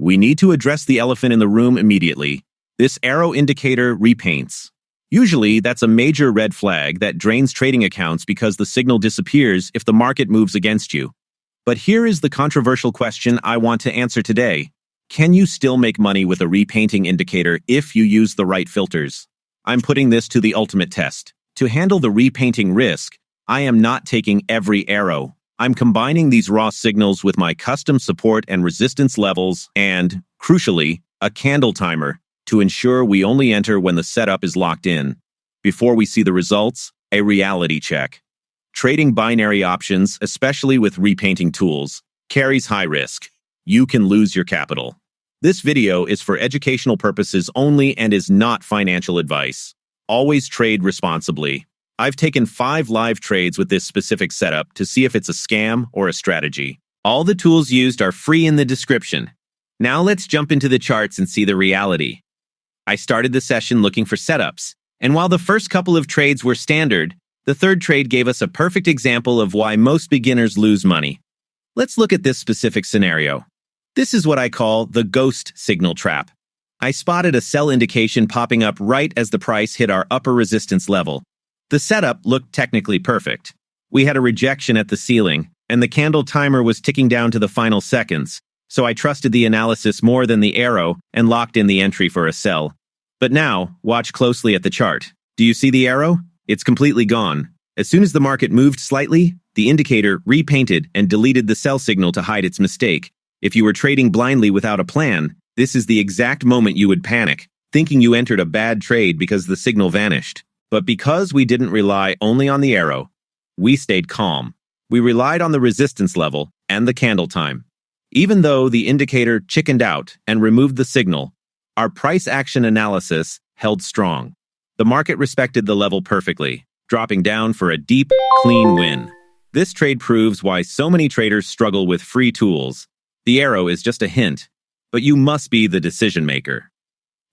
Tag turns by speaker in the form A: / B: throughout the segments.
A: we need to address the elephant in the room immediately. This arrow indicator repaints. Usually, that's a major red flag that drains trading accounts because the signal disappears if the market moves against you. But here is the controversial question I want to answer today. Can you still make money with a repainting indicator if you use the right filters? I'm putting this to the ultimate test. To handle the repainting risk, I am not taking every arrow. I'm combining these raw signals with my custom support and resistance levels and, crucially, a candle timer to ensure we only enter when the setup is locked in. Before we see the results, a reality check. Trading binary options, especially with repainting tools, carries high risk. You can lose your capital. This video is for educational purposes only and is not financial advice. Always trade responsibly. I've taken 5 live trades with this specific setup to see if it's a scam or a strategy. All the tools used are free in the description. Now let's jump into the charts and see the reality. I started the session looking for setups, and while the first couple of trades were standard, the third trade gave us a perfect example of why most beginners lose money. Let's look at this specific scenario. This is what I call the ghost signal trap. I spotted a sell indication popping up right as the price hit our upper resistance level. The setup looked technically perfect. We had a rejection at the ceiling, and the candle timer was ticking down to the final seconds, so I trusted the analysis more than the arrow and locked in the entry for a sell. But now, watch closely at the chart. Do you see the arrow? It's completely gone. As soon as the market moved slightly, the indicator repainted and deleted the sell signal to hide its mistake. If you were trading blindly without a plan, this is the exact moment you would panic, thinking you entered a bad trade because the signal vanished. But because we didn't rely only on the arrow, we stayed calm. We relied on the resistance level and the candle time. Even though the indicator chickened out and removed the signal, our price action analysis held strong. The market respected the level perfectly, dropping down for a deep, clean win. This trade proves why so many traders struggle with free tools. The arrow is just a hint, but you must be the decision maker.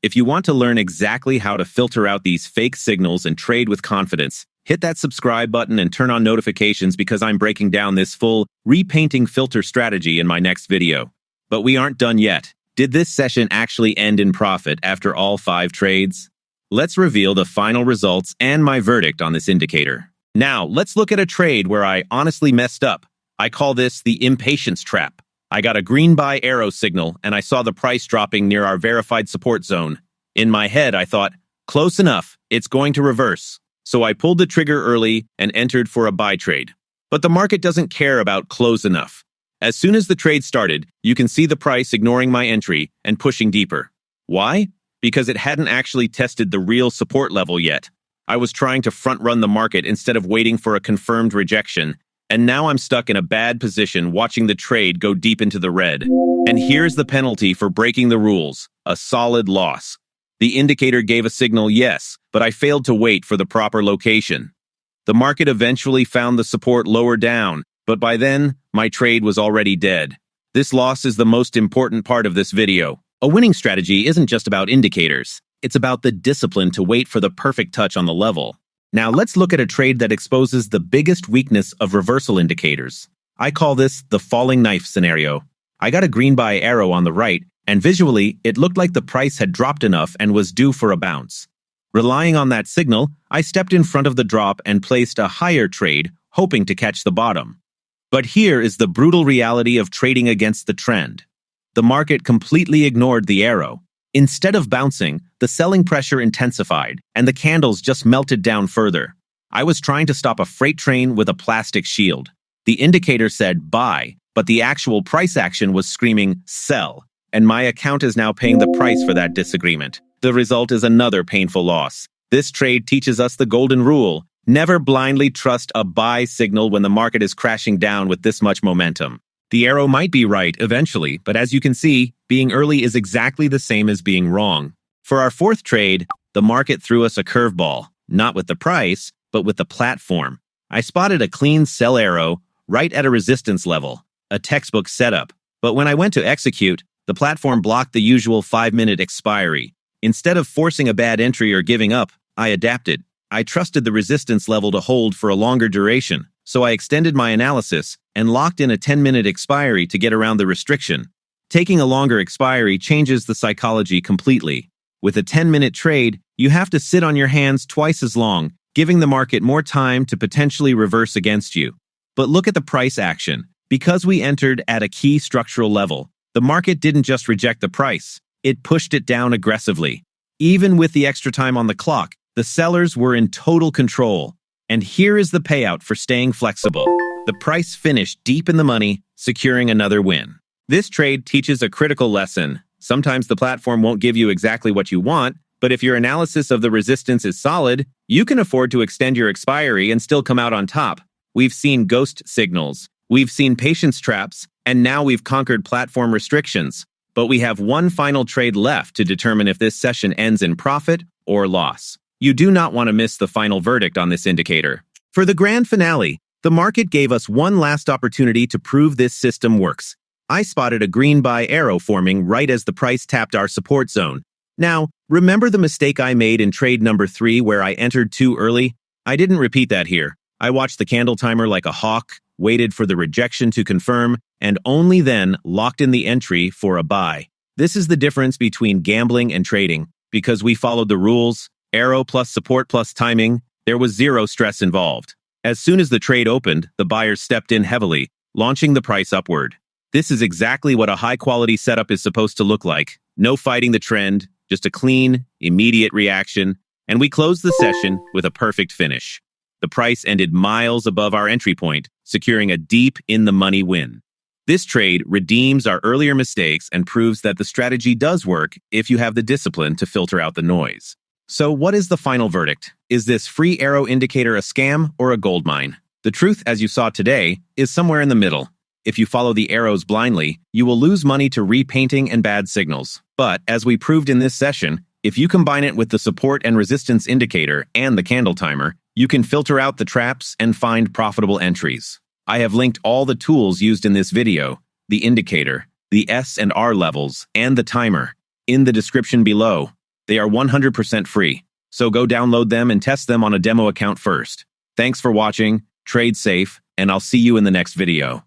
A: If you want to learn exactly how to filter out these fake signals and trade with confidence, hit that subscribe button and turn on notifications because I'm breaking down this full repainting filter strategy in my next video. But we aren't done yet. Did this session actually end in profit after all 5 trades? Let's reveal the final results and my verdict on this indicator. Now, let's look at a trade where I honestly messed up. I call this the Impatience Trap. I got a green buy arrow signal and I saw the price dropping near our verified support zone. In my head, I thought, close enough, it's going to reverse. So I pulled the trigger early and entered for a buy trade. But the market doesn't care about close enough. As soon as the trade started, you can see the price ignoring my entry and pushing deeper. Why? Because it hadn't actually tested the real support level yet. I was trying to front-run the market instead of waiting for a confirmed rejection, and now I'm stuck in a bad position watching the trade go deep into the red. And here's the penalty for breaking the rules: a solid loss. The indicator gave a signal yes, but I failed to wait for the proper location. The market eventually found the support lower down, but by then, my trade was already dead. This loss is the most important part of this video. A winning strategy isn't just about indicators. It's about the discipline to wait for the perfect touch on the level. Now let's look at a trade that exposes the biggest weakness of reversal indicators. I call this the falling knife scenario. I got a green buy arrow on the right, and visually, it looked like the price had dropped enough and was due for a bounce. Relying on that signal, I stepped in front of the drop and placed a higher trade, hoping to catch the bottom. But here is the brutal reality of trading against the trend. The market completely ignored the arrow. Instead of bouncing, the selling pressure intensified, and the candles just melted down further. I was trying to stop a freight train with a plastic shield. The indicator said buy, but the actual price action was screaming sell, and my account is now paying the price for that disagreement. The result is another painful loss. This trade teaches us the golden rule: never blindly trust a buy signal when the market is crashing down with this much momentum. The arrow might be right eventually, but as you can see, being early is exactly the same as being wrong. For our 4th trade, the market threw us a curveball, not with the price, but with the platform. I spotted a clean sell arrow right at a resistance level, a textbook setup. But when I went to execute, the platform blocked the usual 5-minute expiry. Instead of forcing a bad entry or giving up, I adapted. I trusted the resistance level to hold for a longer duration, so I extended my analysis and locked in a 10-minute expiry to get around the restriction. Taking a longer expiry changes the psychology completely. With a 10-minute trade, you have to sit on your hands twice as long, giving the market more time to potentially reverse against you. But look at the price action. Because we entered at a key structural level, the market didn't just reject the price, it pushed it down aggressively. Even with the extra time on the clock, the sellers were in total control. And here is the payout for staying flexible. The price finished deep in the money, securing another win. This trade teaches a critical lesson. Sometimes the platform won't give you exactly what you want, but if your analysis of the resistance is solid, you can afford to extend your expiry and still come out on top. We've seen ghost signals, we've seen patience traps, and now we've conquered platform restrictions. But we have one final trade left to determine if this session ends in profit or loss. You do not want to miss the final verdict on this indicator. For the grand finale, the market gave us one last opportunity to prove this system works. I spotted a green buy arrow forming right as the price tapped our support zone. Now, remember the mistake I made in trade number 3 where I entered too early? I didn't repeat that here. I watched the candle timer like a hawk, waited for the rejection to confirm, and only then locked in the entry for a buy. This is the difference between gambling and trading. Because we followed the rules, arrow plus support plus timing, there was zero stress involved. As soon as the trade opened, the buyers stepped in heavily, launching the price upward. This is exactly what a high-quality setup is supposed to look like. No fighting the trend, just a clean, immediate reaction, and we closed the session with a perfect finish. The price ended miles above our entry point, securing a deep in-the-money win. This trade redeems our earlier mistakes and proves that the strategy does work if you have the discipline to filter out the noise. So what is the final verdict? Is this free arrow indicator a scam or a goldmine? The truth, as you saw today, is somewhere in the middle. If you follow the arrows blindly, you will lose money to repainting and bad signals. But, as we proved in this session, if you combine it with the support and resistance indicator and the candle timer, you can filter out the traps and find profitable entries. I have linked all the tools used in this video, the indicator, the S and R levels, and the timer, in the description below. They are 100% free, so go download them and test them on a demo account first. Thanks for watching, trade safe, and I'll see you in the next video.